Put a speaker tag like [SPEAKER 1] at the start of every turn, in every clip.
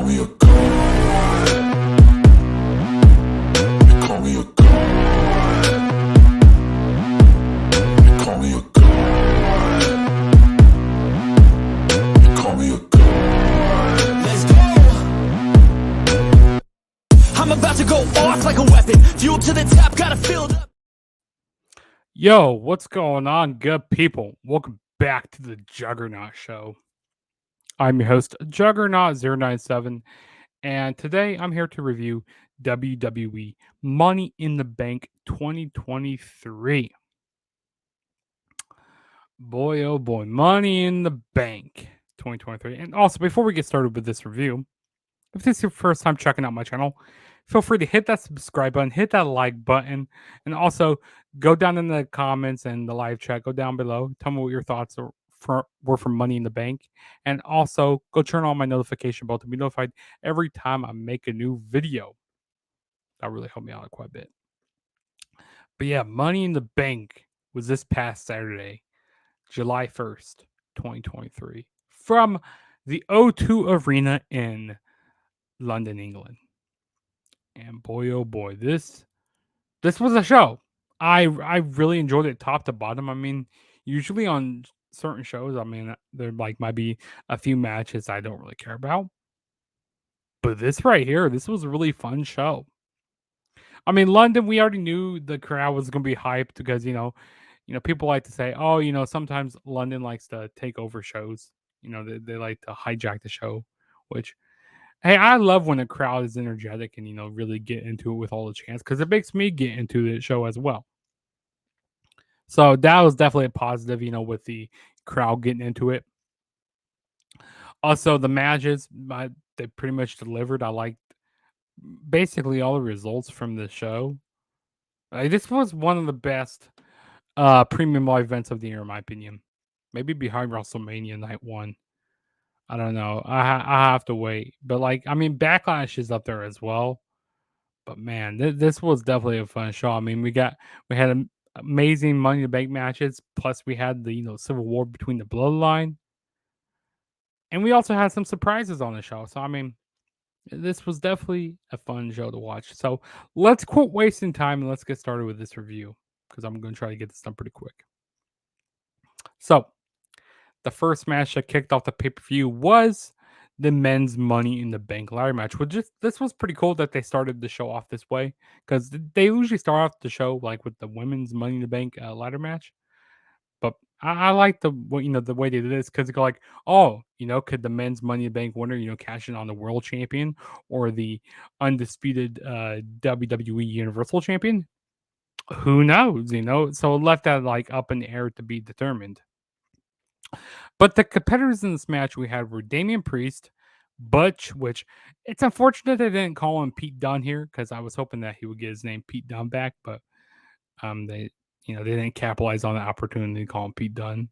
[SPEAKER 1] call me a god. You call me a god. You call me a god. You call me a god.
[SPEAKER 2] Let's go. I'm about to go off like a weapon. Fuel to the top, gotta fill up.
[SPEAKER 3] Yo, what's going on, good people? Welcome back to the Juggernaut Show. I'm your host, Juggernaut097, and today I'm here to review WWE Money in the Bank 2023. Boy, oh boy, Money in the Bank 2023. And also, before we get started with this review, if this is your first time checking out my channel, feel free to hit that subscribe button, hit that like button, and also go down in the comments and the live chat. Go down below. Tell me what your thoughts were from Money in the Bank. And also go turn on my notification bell to be notified every time I make a new video. That really helped me out quite a bit. But yeah, Money in the Bank was this past Saturday, July 1st, 2023, from the O2 Arena in London, England. And boy, oh boy, this was a show. I really enjoyed it top to bottom. I mean, usually on certain shows, I mean, there might be a few matches I don't really care about. But this right here, this was a really fun show. I mean, London, we already knew the crowd was going to be hyped because, people like to say, oh, sometimes London likes to take over shows. They like to hijack the show, which, hey, I love when a crowd is energetic and, really get into it with all the chants because it makes me get into the show as well. So that was definitely a positive, with the crowd getting into it. Also, the matches, they pretty much delivered. I liked basically all the results from the show. This was one of the best premium live events of the year, in my opinion. Maybe behind WrestleMania Night 1. I don't know. I have to wait. But, Backlash is up there as well. But, man, this was definitely a fun show. I mean, we had amazing Money in the Bank matches. Plus, we had the civil war between the Bloodline. And we also had some surprises on the show. So, I mean, this was definitely a fun show to watch. So, let's quit wasting time and let's get started with this review because I'm going to try to get this done pretty quick. So, the first match that kicked off the pay-per-view was the men's Money in the Bank ladder match. This was pretty cool that they started the show off this way because they usually start off the show like with the women's Money in the Bank ladder match. But I like the way they did this because they go like, oh, could the men's Money in the Bank winner cash in on the world champion or the undisputed WWE Universal Champion? Who knows? So it left that like up in the air to be determined. But the competitors in this match we had were Damian Priest, Butch, which it's unfortunate they didn't call him Pete Dunne here because I was hoping that he would get his name Pete Dunne back, but they didn't capitalize on the opportunity to call him Pete Dunne.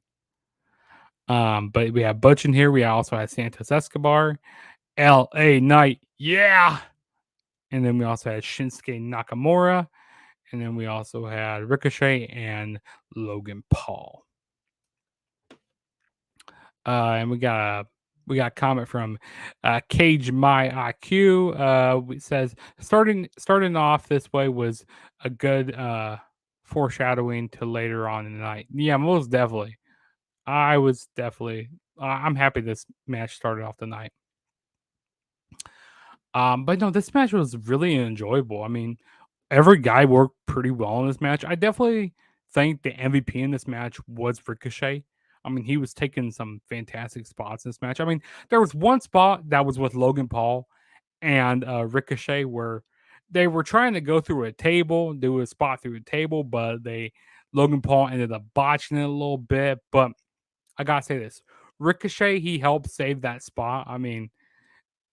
[SPEAKER 3] But we have Butch in here. We also had Santos Escobar, L.A. Knight, yeah, and then we also had Shinsuke Nakamura, and then we also had Ricochet and Logan Paul. And we got a comment from Cage My IQ. It says starting off this way was a good foreshadowing to later on in the night. Yeah, most definitely. I'm happy this match started off the night. But no, this match was really enjoyable. I mean, every guy worked pretty well in this match. I definitely think the MVP in this match was Ricochet. I mean, he was taking some fantastic spots in this match. I mean, there was one spot that was with Logan Paul and Ricochet where they were trying to go through a table, do a spot through a table, but Logan Paul ended up botching it a little bit. But I gotta say this, Ricochet, he helped save that spot. I mean,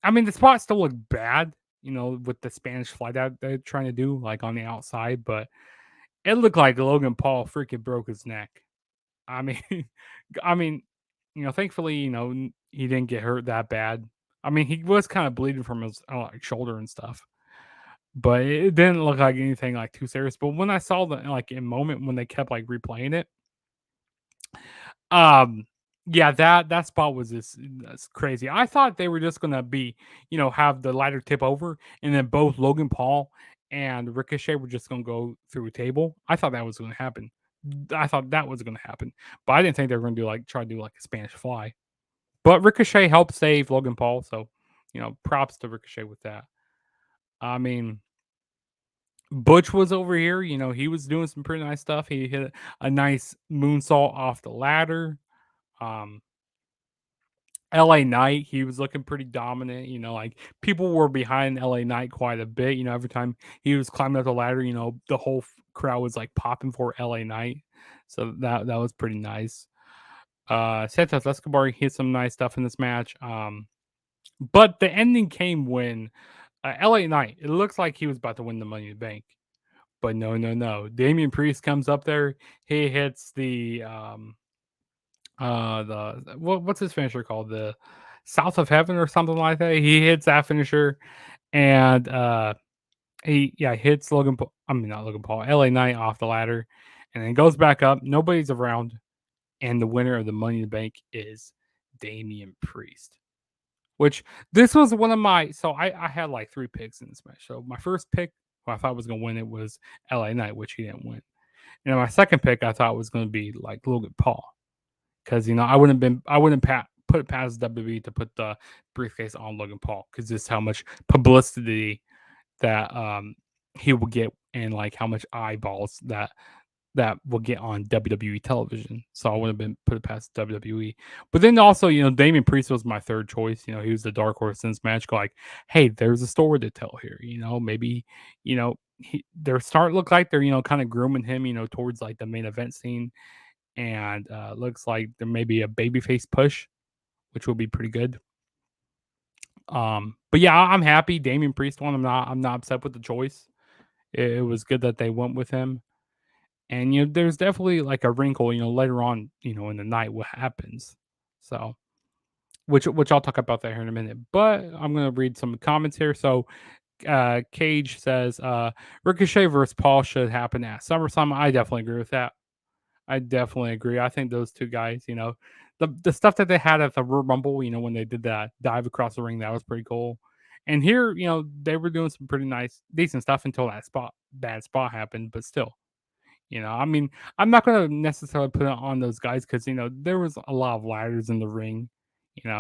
[SPEAKER 3] the spot still looked bad, with the Spanish fly that they're trying to do, like on the outside, but it looked like Logan Paul freaking broke his neck. I mean, thankfully, he didn't get hurt that bad. I mean, he was kind of bleeding from his shoulder and stuff, but it didn't look like anything like too serious. But when I saw the in moment when they kept like replaying it, Yeah, that spot was just that's crazy. I thought they were just gonna be, have the ladder tip over, and then both Logan Paul and Ricochet were just gonna go through a table. I thought that was gonna happen. I thought that was gonna happen, but I didn't think they were gonna do like try to do like a Spanish fly. But Ricochet helped save Logan Paul, so props to Ricochet with that. I mean, Butch was over here. He was doing some pretty nice stuff. He hit a nice moonsault off the ladder. Um, LA Knight, he was looking pretty dominant. Like people were behind LA Knight quite a bit. Every time he was climbing up the ladder, the whole crowd was like popping for LA Knight. So that was pretty nice. Santos Escobar hit some nice stuff in this match. But the ending came when LA Knight, it looks like he was about to win the Money in the Bank. But no, no, no. Damian Priest comes up there. He hits what's his finisher called? The South of Heaven or something like that. He hits that finisher and he hits Logan Paul. I mean not Logan Paul, LA Knight off the ladder and then goes back up. Nobody's around. And the winner of the Money in the Bank is Damian Priest. Which this was one of my I had like three picks in this match. So my first pick, who I thought was gonna win it, was LA Knight, which he didn't win. And my second pick I thought was gonna be like Logan Paul. Because I wouldn't put it past WWE to put the briefcase on Logan Paul because just how much publicity that he will get and like how much eyeballs that will get on WWE television. So I would have been put it past WWE. But then also, Damian Priest was my third choice. He was the dark horse in this match. Like, hey, there's a story to tell here. Maybe, they're starting to look like they're, kind of grooming him, towards like the main event scene. And looks like there may be a babyface push, which will be pretty good. But yeah, I'm happy. Damian Priest won. I'm not upset with the choice. It was good that they went with him. And there's definitely like a wrinkle, later on, in the night what happens. So which I'll talk about that here in a minute. But I'm gonna read some comments here. So Cage says Ricochet versus Paul should happen at SummerSlam. I definitely agree with that. I definitely agree. I think those two guys, the stuff that they had at the Royal Rumble, when they did that dive across the ring, that was pretty cool. And here, they were doing some pretty nice, decent stuff until that bad spot happened. But still, I mean, I'm not going to necessarily put it on those guys because there was a lot of ladders in the ring,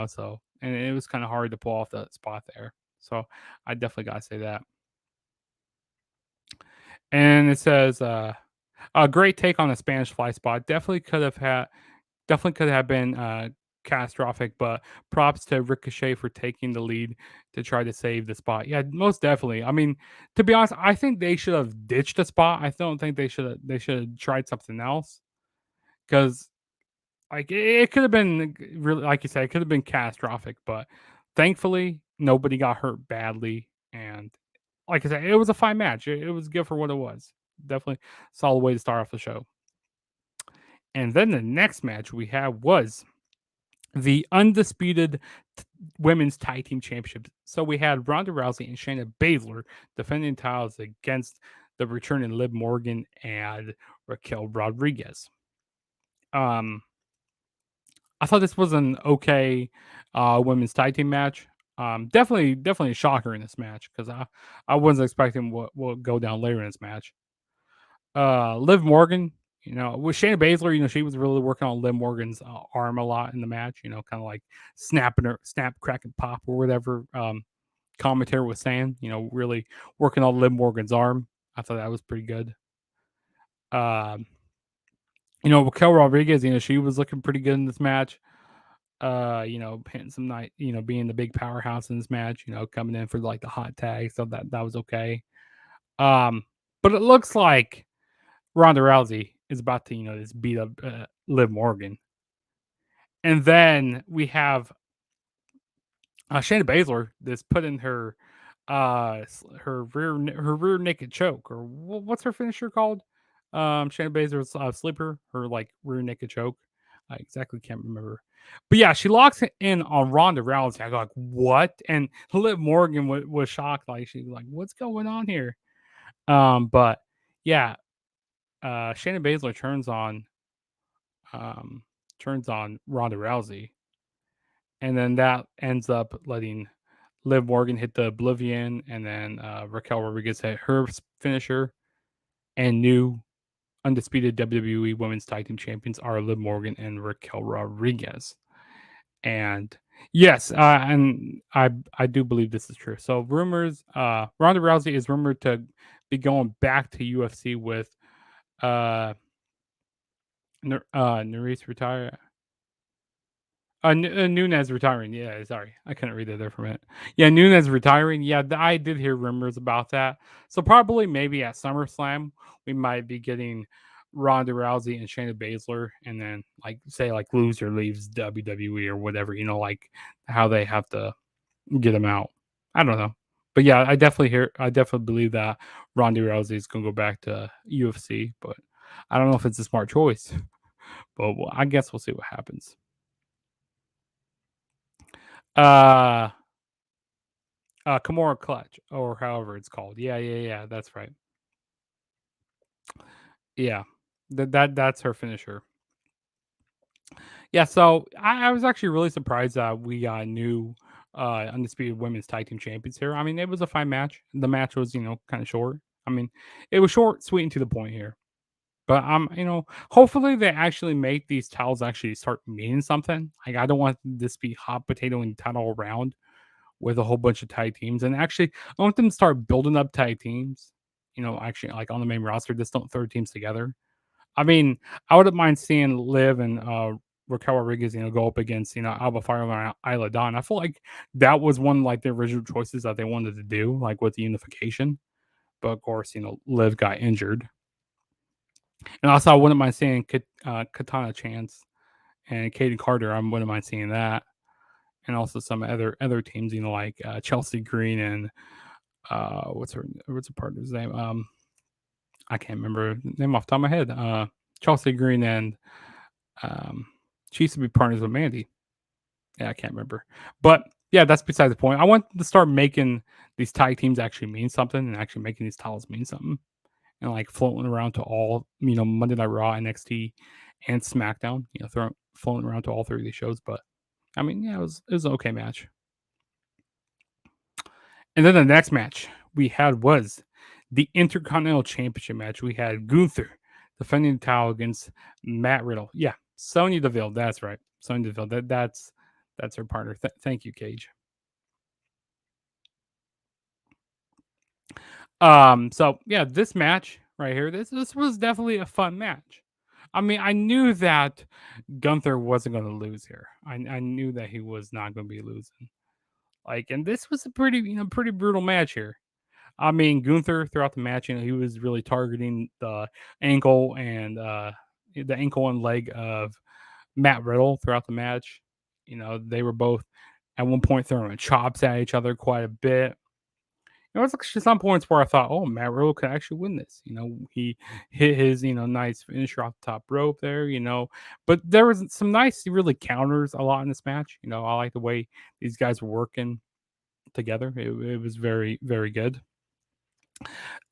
[SPEAKER 3] so and it was kind of hard to pull off that spot there. So I definitely got to say that. And it says, a great take on the Spanish fly spot. Definitely could have been catastrophic, but props to Ricochet for taking the lead to try to save the spot. Yeah, most definitely. I mean, to be honest, I think they should have ditched the spot. I don't think they should have tried something else because like it could have been really, like you said, it could have been catastrophic. But thankfully, nobody got hurt badly, and like I said, it was a fine match. It was good for what it was. Definitely solid way to start off the show. And then the next match we had was the undisputed women's tag team championship. So we had Ronda Rousey and Shayna Baszler defending titles against the returning Liv Morgan and Raquel Rodriguez. I thought this was an okay women's tag team match. Definitely a shocker in this match because I wasn't expecting what will go down later in this match. Liv Morgan, with Shayna Baszler, she was really working on Liv Morgan's arm a lot in the match. Kind of like snap, crack, and pop or whatever commentator was saying. Really working on Liv Morgan's arm. I thought that was pretty good. Raquel Rodriguez, she was looking pretty good in this match. Hitting some night, being the big powerhouse in this match, coming in for like the hot tag, so that was okay. But it looks like Ronda Rousey is about to, just beat up Liv Morgan. And then we have Shayna Baszler that's put in her rear naked choke, or what's her finisher called? Shayna Baszler's sleeper, her like rear naked choke. I exactly can't remember. But yeah, she locks it in on Ronda Rousey. I go like, what? And Liv Morgan was shocked. Like she's like, what's going on here? But yeah, Shayna Baszler turns on turns on Ronda Rousey, and then that ends up letting Liv Morgan hit the Oblivion, and then Raquel Rodriguez hit her finisher, and new undisputed WWE Women's Tag Team Champions are Liv Morgan and Raquel Rodriguez. And yes, and I do believe this is true. So rumors, Ronda Rousey is rumored to be going back to UFC with uh, Nunez retire. Nunez retiring. Yeah, sorry, I couldn't read it there for a minute. Yeah, Nunez retiring. Yeah, I did hear rumors about that. So probably maybe at SummerSlam we might be getting Ronda Rousey and Shayna Baszler, and then like say like loser leaves WWE or whatever. Like how they have to get them out. I don't know, but yeah, I definitely believe that Ronda Rousey is gonna go back to UFC, but I don't know if it's a smart choice. But I guess we'll see what happens. Uh Kimura Clutch, or however it's called. Yeah. That's right. Yeah, that's her finisher. Yeah, so I was actually really surprised that we got new undisputed women's tag team champions here. I mean, it was a fine match. The match was kind of short. I mean, it was short, sweet, and to the point here. But hopefully they actually make these titles actually start meaning something. Like I don't want this to be hot potato and title around with a whole bunch of tag teams. And actually, I want them to start building up tag teams. Actually, like on the main roster, just don't throw teams together. I mean, I wouldn't mind seeing Liv and Raquel Rodriguez, go up against Alba Fire and Isla Dawn. I feel like that was one like the original choices that they wanted to do, like with the unification. But of course, Liv got injured, and also I wouldn't mind seeing Katana Chance and Kaden Carter. I wouldn't mind seeing that, and also some other teams, like Chelsea Green and what's her partner's name? I can't remember the name off the top of my head. Chelsea Green and she used to be partners with Mandy. Yeah, I can't remember. But yeah, that's beside the point. I want to start making these tag teams actually mean something, and actually making these titles mean something, and like floating around to all Monday Night Raw, NXT, and SmackDown. Floating around to all three of these shows. But I mean, yeah, it was an okay match. And then the next match we had was the Intercontinental Championship match. We had Gunther defending the title against Matt Riddle. Yeah, Sonya Deville. That's right, Sonya Deville. That's her partner. Thank you, Cage. So yeah, this match right here, this was definitely a fun match. I mean, I knew that Gunther wasn't going to lose here. I knew that he was not going to be losing. And this was a pretty brutal match here. I mean, Gunther throughout the match, he was really targeting the ankle and leg of Matt Riddle throughout the match. They were both at one point throwing chops at each other quite a bit. There was actually some points where I thought, oh, Matt Riddle could actually win this. He hit his, nice finisher off the top rope there, But there was some nice, really counters a lot in this match. I like the way these guys were working together. It was very, very good.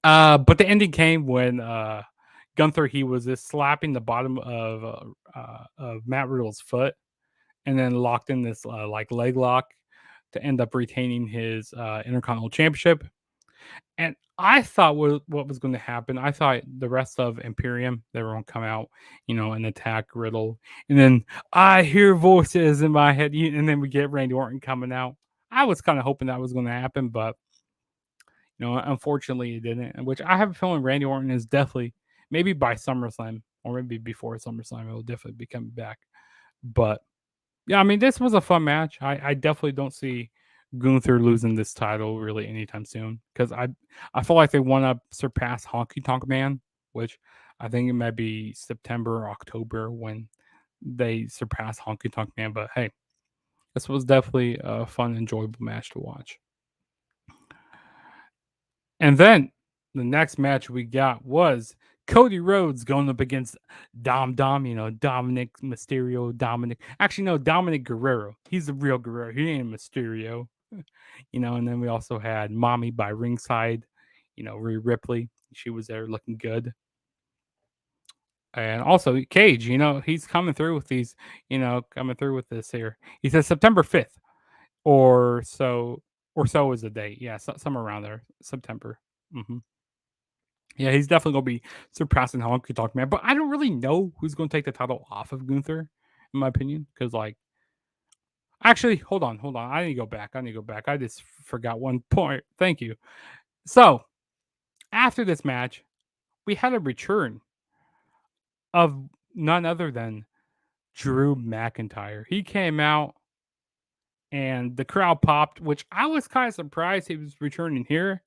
[SPEAKER 3] But the ending came when Gunther, he was just slapping the bottom of Matt Riddle's foot, and then locked in this like leg lock to end up retaining his Intercontinental Championship. And I thought what was going to happen. I thought the rest of Imperium, they were going to come out, and attack Riddle. And then I hear voices in my head, and then we get Randy Orton coming out. I was kind of hoping that was going to happen, but unfortunately it didn't. Which I have a feeling Randy Orton is definitely, maybe by SummerSlam or maybe before SummerSlam, it will definitely be coming back. But yeah, I mean, this was a fun match. I definitely don't see Gunther losing this title really anytime soon, because I feel like they want to surpass Honky Tonk Man, which I think it might be September or October when they surpass Honky Tonk Man. But hey, this was definitely a fun, enjoyable match to watch. And then the next match we got was Cody Rhodes going up against Dominic Mysterio, Dominic. Actually, no, Dominic Guerrero. He's the real Guerrero. He ain't Mysterio. And then we also had Mommy by ringside, Rhea Ripley. She was there looking good. And also Cage, he's coming through with these, coming through with this here. He says September 5th or so, is the date. Yeah, somewhere around there, September. hmm Yeah, he's definitely gonna be surpassing Honky Tonk Man. But I don't really know who's gonna take the title off of Gunther, in my opinion, because like, actually, hold on. I need to go back. I just forgot one point. Thank you. So after this match, we had a return of none other than Drew McIntyre. He came out and the crowd popped, which I was kind of surprised he was returning here.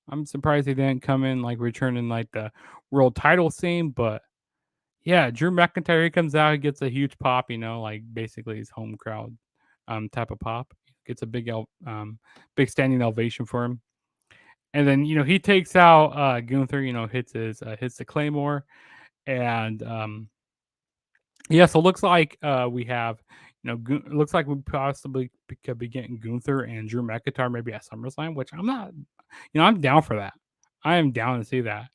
[SPEAKER 3] I'm surprised he didn't come in like returning like the world title scene, but yeah, Drew McIntyre he comes out, he gets a huge pop, like basically his home crowd type of pop. Gets a big standing ovation for him. And then he takes out Gunther, hits the Claymore and yeah, so it looks like we have, it looks like we possibly could be getting Gunther and Drew McIntyre maybe at SummerSlam, which I'm not, I'm down for that. I am down to see that.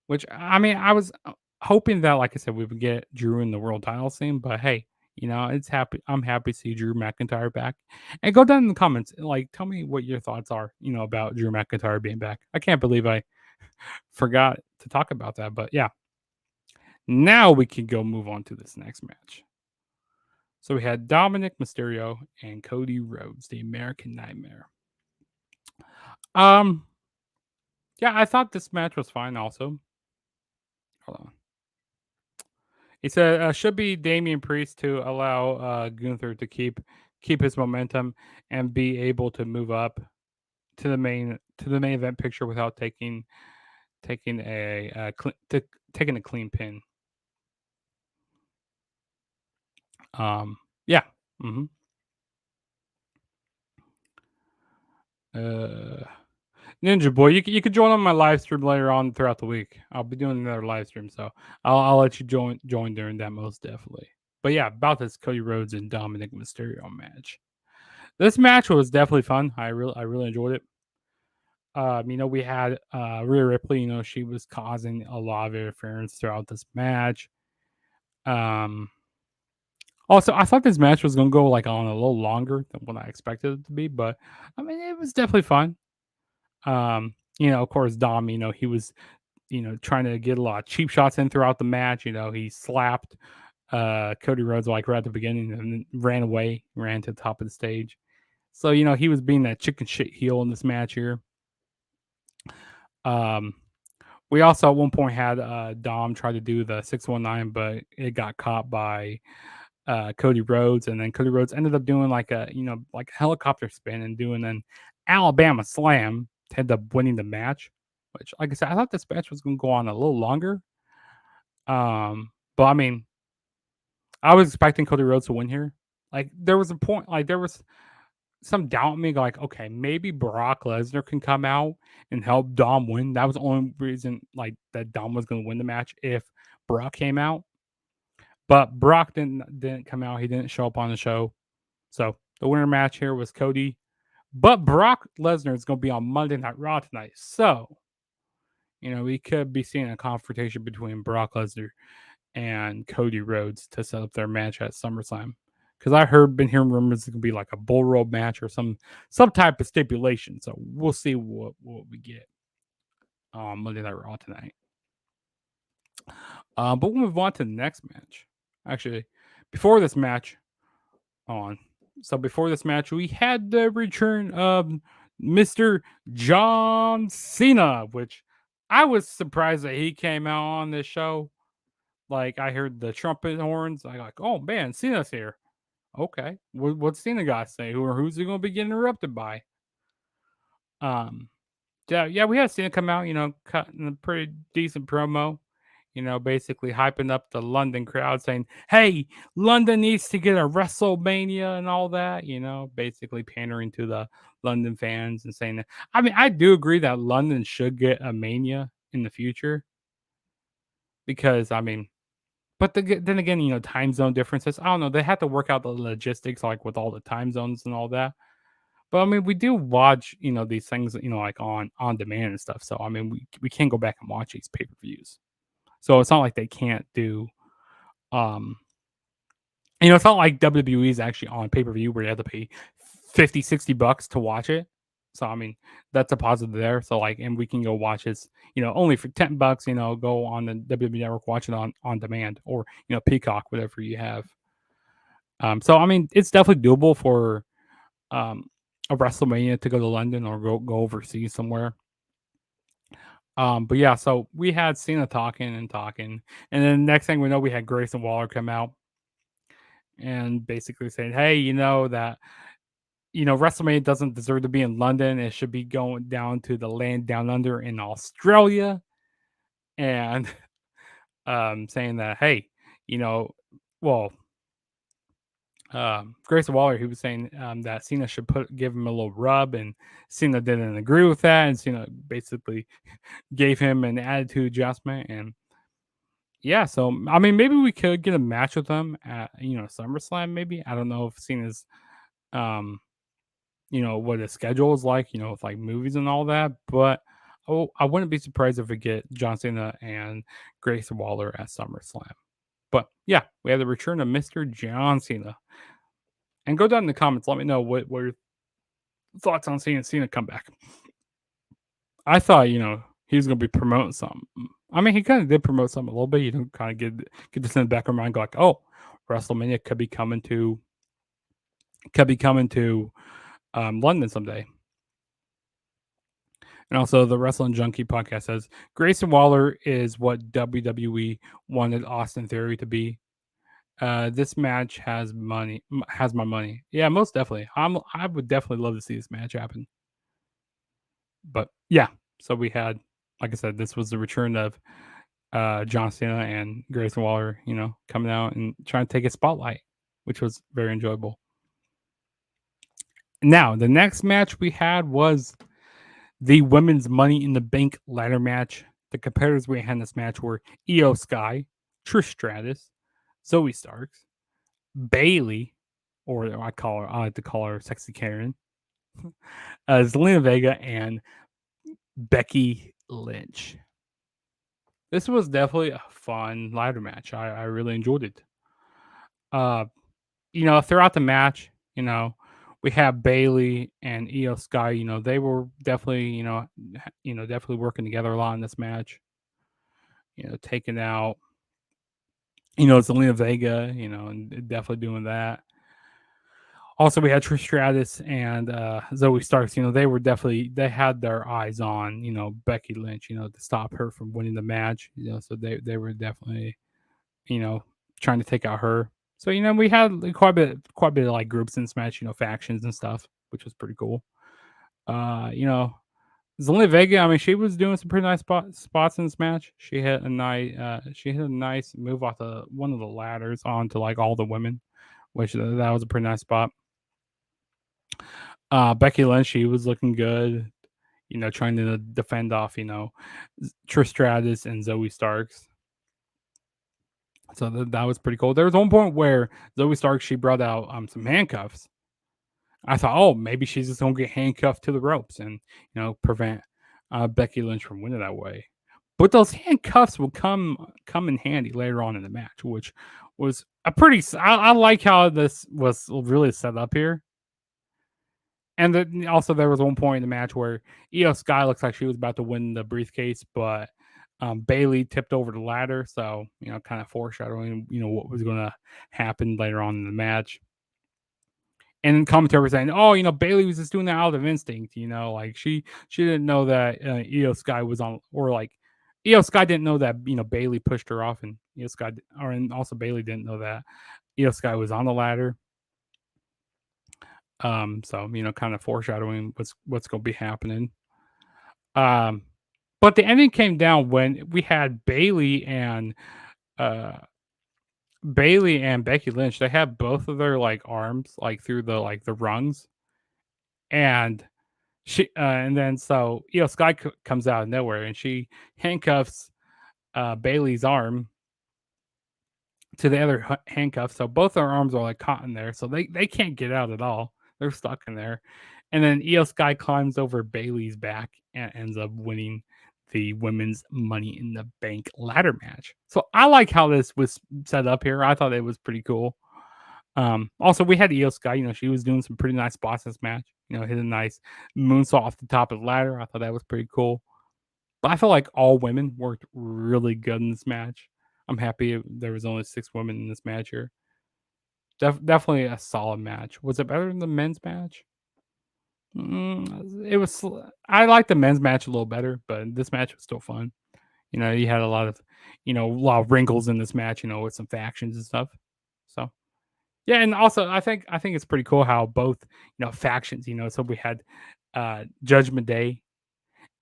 [SPEAKER 3] Which I mean, I was hoping that, like I said, we would get Drew in the world title scene, but hey, it's happy. I'm happy to see Drew McIntyre back. And go down in the comments, like, tell me what your thoughts are, about Drew McIntyre being back. I can't believe I forgot to talk about that, but yeah. Now we can go move on to this next match. So we had Dominic Mysterio and Cody Rhodes, the American Nightmare. Um, yeah, I thought this match was fine. Also, hold on. He said should be Damian Priest to allow Gunther to keep his momentum and be able to move up to the main event picture without taking taking a clean pin. Yeah. Mm-hmm. Ninja Boy, you could join on my live stream later on throughout the week. I'll be doing another live stream, so I'll let you join during that most definitely. But yeah, about this Cody Rhodes and Dominic Mysterio match. This match was definitely fun. I really enjoyed it. We had Rhea Ripley. She was causing a lot of interference throughout this match. Also, I thought this match was gonna go like on a little longer than what I expected it to be, but I mean, it was definitely fun. Of course, Dom, he was, trying to get a lot of cheap shots in throughout the match. He slapped Cody Rhodes like right at the beginning and then ran away, ran to the top of the stage. So, he was being that chicken shit heel in this match here. Um, we also at one point had Dom try to do the 619, but it got caught by Cody Rhodes, and then Cody Rhodes ended up doing like a like a helicopter spin and doing an Alabama slam to end up winning the match. Which, like I said, I thought this match was going to go on a little longer. But I mean, I was expecting Cody Rhodes to win here. Like there was a point, like there was some doubt in me, like okay, maybe Brock Lesnar can come out and help Dom win. That was the only reason, like that Dom was going to win the match if Brock came out. But Brock didn't come out. He didn't show up on the show. So the winner match here was Cody. But Brock Lesnar is going to be on Monday Night Raw tonight. So, we could be seeing a confrontation between Brock Lesnar and Cody Rhodes to set up their match at SummerSlam. Because been hearing rumors it could be like a bull rope match or some type of stipulation. So we'll see what we get on Monday Night Raw tonight. But we'll move on to the next match. Actually, before this match, before this match, we had the return of Mr. John Cena, which I was surprised that he came out on this show. Like I heard the trumpet horns, I like, oh man, Cena's here. Okay, what's Cena got to say? Who's he going to be getting interrupted by? Yeah, we had Cena come out, cutting a pretty decent promo. Basically hyping up the London crowd, saying, "Hey, London needs to get a WrestleMania and all that." Basically pandering to the London fans and saying that. I mean, I do agree that London should get a Mania in the future because I mean, but then again, time zone differences. I don't know. They have to work out the logistics, like with all the time zones and all that. But I mean, we do watch, these things, like on demand and stuff. So I mean, we can't go back and watch these pay per views. So it's not like they can't do, um, it's not like WWE is actually on pay per view where you have to pay 50, $60 to watch it. So I mean, that's a positive there. So like, and we can go watch this, only for $10. Go on the WWE Network, watch it on demand, or Peacock, whatever you have. So I mean, it's definitely doable for um a WrestleMania to go to London or go overseas somewhere. But yeah, so we had Cena talking and talking, and then next thing we know, we had Grayson Waller come out and basically saying, "Hey, that WrestleMania doesn't deserve to be in London. It should be going down to the land down under in Australia." And saying that, hey, you know, well, Grayson Waller, he was saying that Cena should give him a little rub, and Cena didn't agree with that, and Cena basically gave him an attitude adjustment, and yeah, so I mean, maybe we could get a match with them at SummerSlam. Maybe I don't know if Cena's um what his schedule is like, with like movies and all that. But I wouldn't be surprised if we get John Cena and Grayson Waller at SummerSlam. But yeah, we have the return of Mr. John Cena. And go down in the comments, let me know what your thoughts on seeing Cena come back. I thought, he was gonna be promoting something. I mean, he kind of did promote something a little bit. You kind of get this in the back of my mind, go like, oh, WrestleMania could be coming to London someday. And also, the Wrestling Junkie podcast says Grayson Waller is what WWE wanted Austin Theory to be. This match has my money. Yeah, most definitely. I would definitely love to see this match happen. But yeah, so we had, like I said, this was the return of John Cena and Grayson Waller, coming out and trying to take a spotlight, which was very enjoyable. Now, the next match we had was the women's Money in the Bank ladder match. The competitors we had in this match were Io Sky, Trish Stratus, Zoe Starks, Bailey, or I like to call her Sexy Karen, Zelina Vega, and Becky Lynch. This was definitely a fun ladder match. I really enjoyed it. Throughout the match, we have Bailey and Io Sky. They were definitely, definitely working together a lot in this match. Taking out, Zelina Vega, and definitely doing that. Also, we had Trish Stratus and Zoe Starks. They had their eyes on Becky Lynch. To stop her from winning the match. So they were definitely trying to take out her. So we had quite a bit of like groups in this match. Factions and stuff, which was pretty cool. Zelina Vega. I mean, she was doing some pretty nice spots in this match. She hit a nice move off one of the ladders onto like all the women, which that was a pretty nice spot. Becky Lynch, she was looking good, trying to defend off, Trish Stratus and Zoe Starks. So that was pretty cool. There was one point where Zoe Starks, she brought out some handcuffs. I thought, oh, maybe she's just gonna get handcuffed to the ropes and prevent Becky Lynch from winning that way. But those handcuffs will come in handy later on in the match, which was a pretty. I like how this was really set up here. And then also there was one point in the match where Io Sky looks like she was about to win the briefcase, but Bailey tipped over the ladder, so kind of foreshadowing what was going to happen later on in the match. And commentary was saying, "Oh, Bailey was just doing that out of instinct. Like she didn't know that Io Sky was on, or like Io Sky didn't know that Bailey pushed her off, and Io Sky, and also Bailey didn't know that Io Sky was on the ladder." So kind of foreshadowing what's going to be happening. But the ending came down when we had uh Bailey and Becky Lynch. They had both of their like arms like through the rungs, and and then so Sky comes out of nowhere and she handcuffs Bailey's arm to the other handcuff. So both their arms are like caught in there, so they can't get out at all. They're stuck in there. And then Sky climbs over Bailey's back and ends up winning the women's Money in the Bank ladder match. So I like how this was set up here. I thought it was pretty cool. Also, we had Io Sky. She was doing some pretty nice spots in this match. Hit a nice moonsault off the top of the ladder. I thought that was pretty cool. But I feel like all women worked really good in this match. I'm happy there was only 6 women in this match here. Definitely a solid match. Was it better than the men's match? It was. I like the men's match a little better, but this match was still fun. You had a lot of wrinkles in this match. With some factions and stuff. So yeah, and also I think it's pretty cool how both factions. So we had Judgment Day,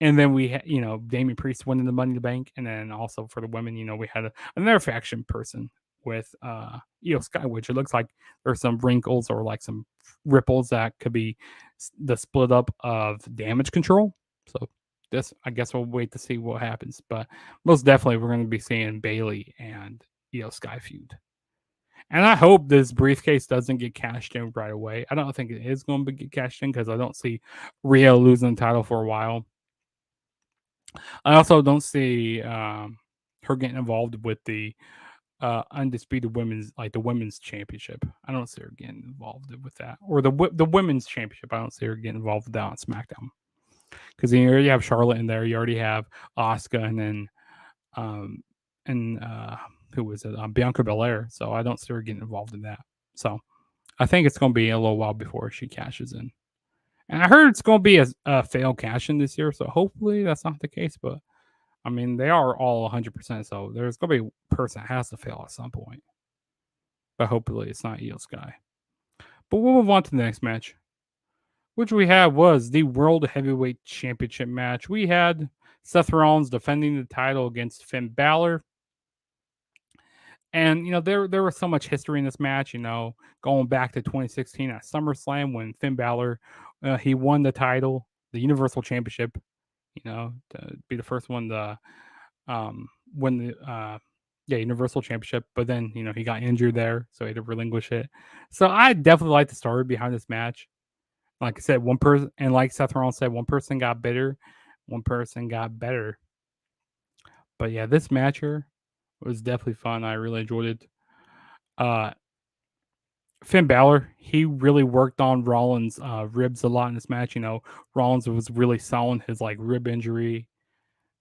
[SPEAKER 3] and then we had Damian Priest winning the Money in the Bank, and then also for the women, we had another faction person with Io Sky, which it looks like there's some wrinkles or like some ripples that could be the split up of Damage Control. So this, I guess we'll wait to see what happens, but most definitely we're going to be seeing Bailey and Io Sky feud. And I hope this briefcase doesn't get cashed in right away. I don't think it is going to get cashed in because I don't see Rio losing the title for a while. I also don't see her getting involved with the undisputed women's, like the women's championship. I don't see her getting involved with that, or the women's championship. I don't see her getting involved with that on SmackDown because you already have Charlotte in there. You already have Asuka, and then who was it? Bianca Belair. So I don't see her getting involved in that. So I think it's going to be a little while before she cashes in. And I heard it's going to be a failed cash in this year. So hopefully that's not the case. But I mean, they are all 100%. So there's going to be a person that has to fail at some point. But hopefully it's not Io Sky. But we'll move on to the next match, which we had was the World Heavyweight Championship match. We had Seth Rollins defending the title against Finn Balor. And there was so much history in this match. Going back to 2016 at SummerSlam when Finn Balor he won the title, the Universal Championship. To be the first one to win the Universal Championship. But then he got injured there, so he had to relinquish it. So I definitely like the story behind this match. Like I said, one person, and like Seth Rollins said, one person got bitter, one person got better. But yeah, this match here was definitely fun. I really enjoyed it. Finn Balor, he really worked on Rollins' ribs a lot in this match. Rollins was really selling his like rib injury,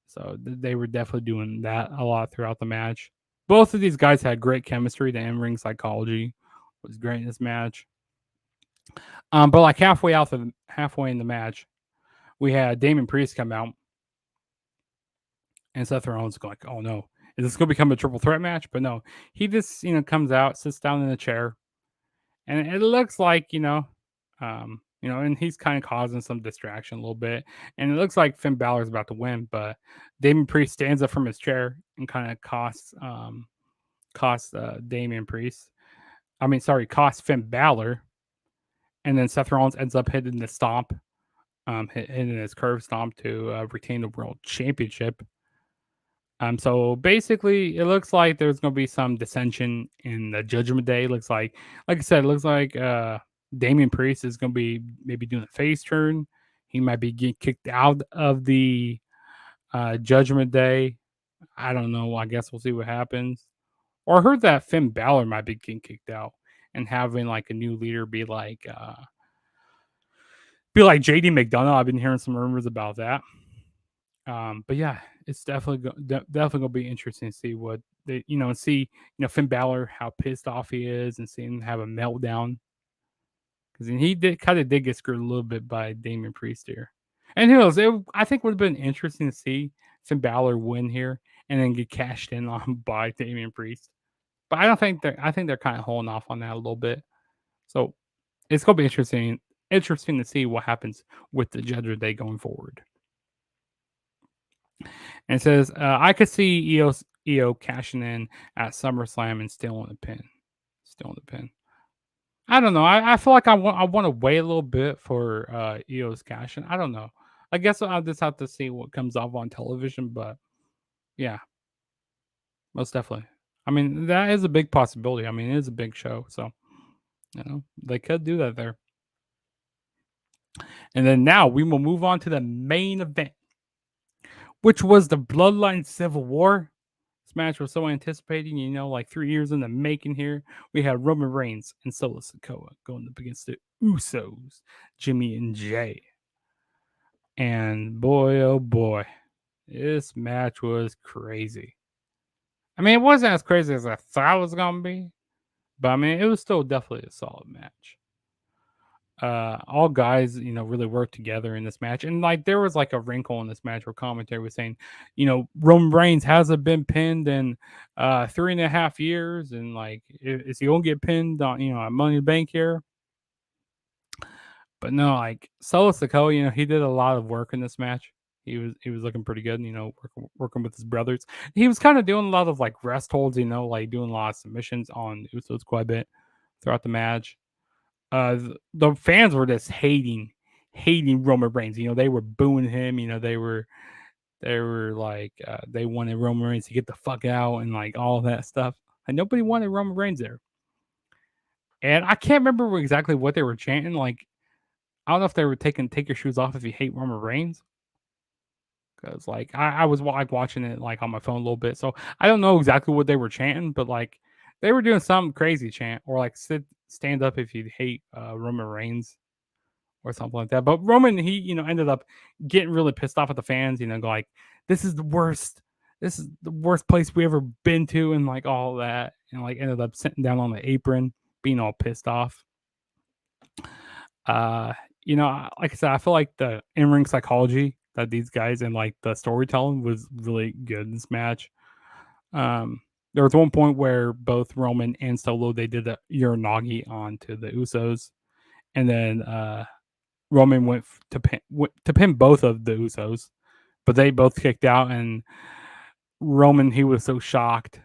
[SPEAKER 3] so they were definitely doing that a lot throughout the match. Both of these guys had great chemistry. The in-ring psychology was great in this match. But like halfway in the match, we had Damian Priest come out, and Seth Rollins going like, "Oh no, is this going to become a triple threat match?" But no, he just comes out, sits down in a chair, and it looks like and he's kind of causing some distraction a little bit, and it looks like Finn Balor's about to win, but Damian Priest stands up from his chair and kind of costs Damian Priest. Costs Finn Balor, and then Seth Rollins ends up hitting the stomp, hitting his curve stomp to retain the world championship. So basically, it looks like there's going to be some dissension in the Judgment Day. Looks like I said, it looks like Damian Priest is going to be maybe doing a face turn. He might be getting kicked out of the Judgment Day. I don't know. I guess we'll see what happens. Or I heard that Finn Balor might be getting kicked out and having like a new leader be like JD McDonough. I've been hearing some rumors about that. But yeah, it's definitely gonna be interesting to see what they see Finn Balor, how pissed off he is, and seeing him have a meltdown because he did get screwed a little bit by Damian Priest here. And who knows? I think would have been interesting to see Finn Balor win here and then get cashed in on by Damian Priest. But I think they're kind of holding off on that a little bit. So it's gonna be interesting to see what happens with the Judgment Day going forward. And it says, I could see EO cashing in at SummerSlam and still on the pin. I don't know. I feel like I want to wait a little bit for EO's cash in. I don't know. I guess I'll just have to see what comes off on television. But yeah, most definitely. I mean, that is a big possibility. I mean, it is a big show. So, they could do that there. And then now we will move on to the main event, which was the Bloodline Civil War. This match was so anticipated, like 3 years in the making here. We had Roman Reigns and Solo Sikoa going up against the Usos, Jimmy and Jay. And boy, oh boy, this match was crazy. I mean, it wasn't as crazy as I thought it was going to be, but I mean, it was still definitely a solid match. All guys, really worked together in this match. And like there was like a wrinkle in this match where commentary was saying, Roman Reigns hasn't been pinned in 3.5 years, and like is he gonna get pinned on on Money in the Bank here? But no, like Solo Sikoa, he did a lot of work in this match. He was looking pretty good, working with his brothers. He was kind of doing a lot of like rest holds, like doing a lot of submissions on Usos quite a bit throughout the match. The fans were just hating Roman Reigns. They were booing him. They were like they wanted Roman Reigns to get the fuck out and like all that stuff. And nobody wanted Roman Reigns there. And I can't remember exactly what they were chanting. Like I don't know if they were take your shoes off if you hate Roman Reigns. Because like I was like watching it like on my phone a little bit, so I don't know exactly what they were chanting, but like they were doing some crazy chant or like stand up if you hate Roman Reigns or something like that. But Roman, he ended up getting really pissed off at the fans. Go like, this is the worst. This is the worst place we ever been to, and like all that, and like ended up sitting down on the apron, being all pissed off. Like I said, I feel like the in-ring psychology that these guys and like the storytelling was really good in this match. There was one point where both Roman and Solo they did a Uranagi onto the Usos, and then Roman went to pin both of the Usos, but they both kicked out, and Roman he was so shocked.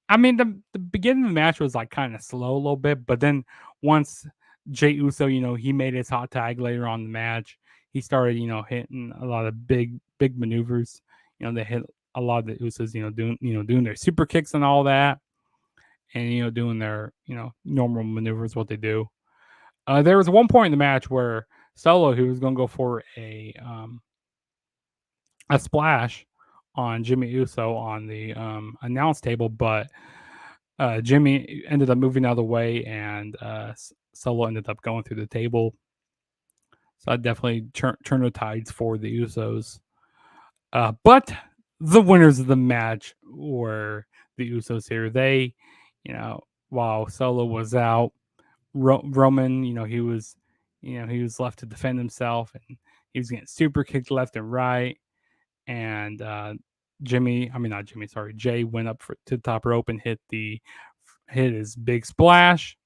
[SPEAKER 3] I mean, the beginning of the match was like kind of slow a little bit, but then once Jey Uso, he made his hot tag later on in the match. He started, hitting a lot of big maneuvers. They hit a lot of the Usos, doing their super kicks and all that, and doing their normal maneuvers, what they do. There was one point in the match where Solo, who was going to go for a splash on Jimmy Uso on the announce table, but Jimmy ended up moving out of the way, and Solo ended up going through the table. So I definitely turn the tides for the Usos. But the winners of the match were the Usos here. They, while Solo was out, Roman, he was left to defend himself, and he was getting super kicked left and right. And Jay went up to the top rope and hit his big splash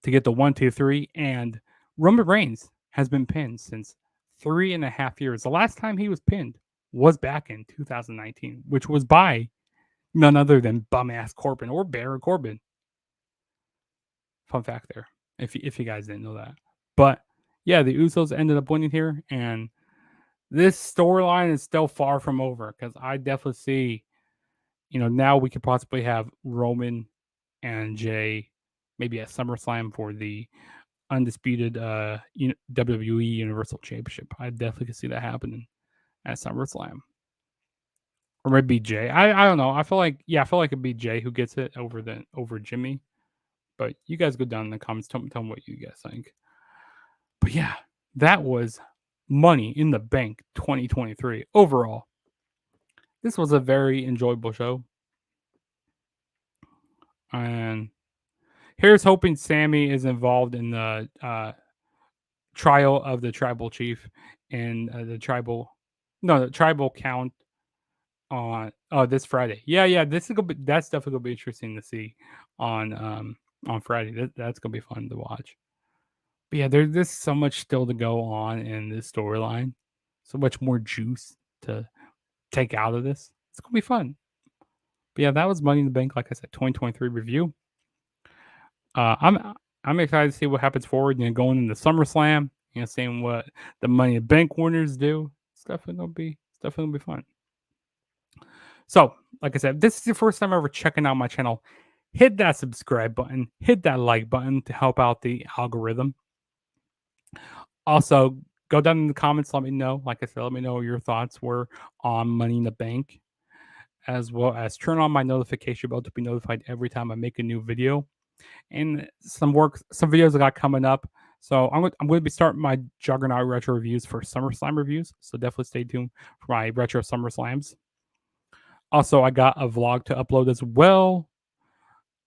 [SPEAKER 3] to get the 1-2-3. And Roman Reigns has been pinned since 3.5 years. The last time he was pinned was back in 2019, which was by none other than bum ass Corbin or Baron Corbin. Fun fact there, if you guys didn't know that. But yeah, the Usos ended up winning here, and this storyline is still far from over because I definitely see, now we could possibly have Roman and Jay maybe at SummerSlam for the undisputed WWE Universal Championship. I definitely could see that happening at SummerSlam. Or maybe Jay. I don't know. I feel like it'd be Jay who gets it over Jimmy. But you guys go down in the comments. Tell me what you guys think. But yeah, that was Money in the Bank 2023 overall. This was a very enjoyable show. And here's hoping Sammy is involved in the trial of the tribal chief and the tribal count on this Friday. Yeah, that's definitely gonna be interesting to see on Friday. That's gonna be fun to watch. But yeah, there's so much still to go on in this storyline. So much more juice to take out of this. It's gonna be fun. But yeah, that was Money in the Bank, like I said, 2023 review. I'm excited to see what happens forward. Going into SummerSlam. Seeing what the Money in the Bank winners do. It's definitely gonna be fun. So, like I said, if this is your first time ever checking out my channel, hit that subscribe button, hit that like button to help out the algorithm. Also, go down in the comments. Let me know. Like I said, let me know what your thoughts were on Money in the Bank, as well as turn on my notification bell to be notified every time I make a new video. And some videos I got coming up. So I'm going to be starting my Juggernaut retro reviews for SummerSlam reviews. So definitely stay tuned for my retro SummerSlams. Also, I got a vlog to upload as well.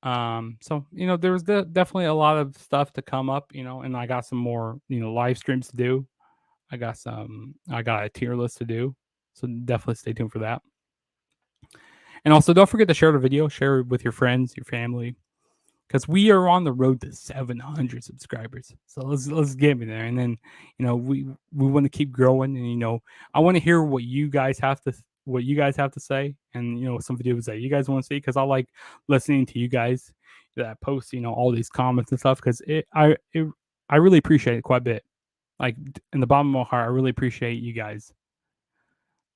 [SPEAKER 3] So there's definitely a lot of stuff to come up, and I got some more, live streams to do. I got a tier list to do. So definitely stay tuned for that. And also don't forget to share the video, share it with your friends, your family, because we are on the road to 700 subscribers. So let's get me there, and then we want to keep growing, and I want to hear what you guys have to say, and some videos that you guys want to see, because I like listening to you guys that post all these comments and stuff, because I really appreciate it quite a bit. Like in the bottom of my heart, I really appreciate you guys.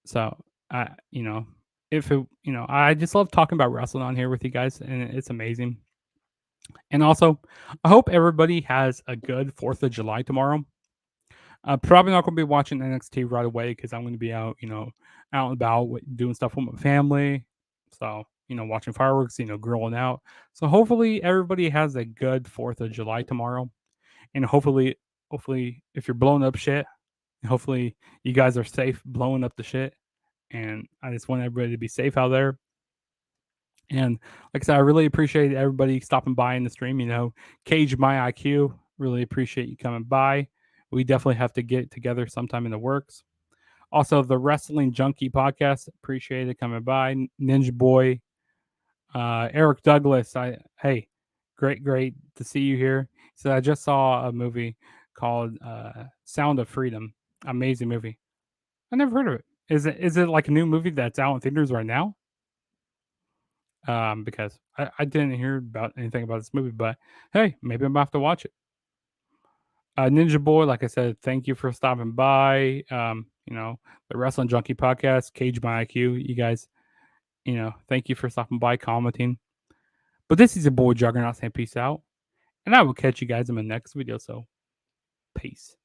[SPEAKER 3] So if it I just love talking about wrestling on here with you guys, and it's amazing. And also, I hope everybody has a good 4th of July tomorrow. Probably not going to be watching NXT right away because I'm going to be out, out and about doing stuff with my family. So, watching fireworks, grilling out. So hopefully everybody has a good 4th of July tomorrow. And hopefully, if you're blowing up shit, hopefully you guys are safe blowing up the shit. And I just want everybody to be safe out there. And like I said, I really appreciate everybody stopping by in the stream. Cage My IQ, really appreciate you coming by. We definitely have to get together sometime in the works. Also, the Wrestling Junkie podcast, appreciate it coming by. Ninja Boy, Eric Douglas. Hey, great to see you here. So I just saw a movie called Sound of Freedom. Amazing movie. I never heard of it. Is it like a new movie that's out in theaters right now? Because I didn't hear about anything about this movie, but hey, maybe I'm gonna have to watch it. Ninja Boy, like I said, thank you for stopping by. The Wrestling Junkie podcast, Cage My IQ, you guys, thank you for stopping by, commenting. But this is your boy Juggernaut saying peace out, and I will catch you guys in my next video. So, peace.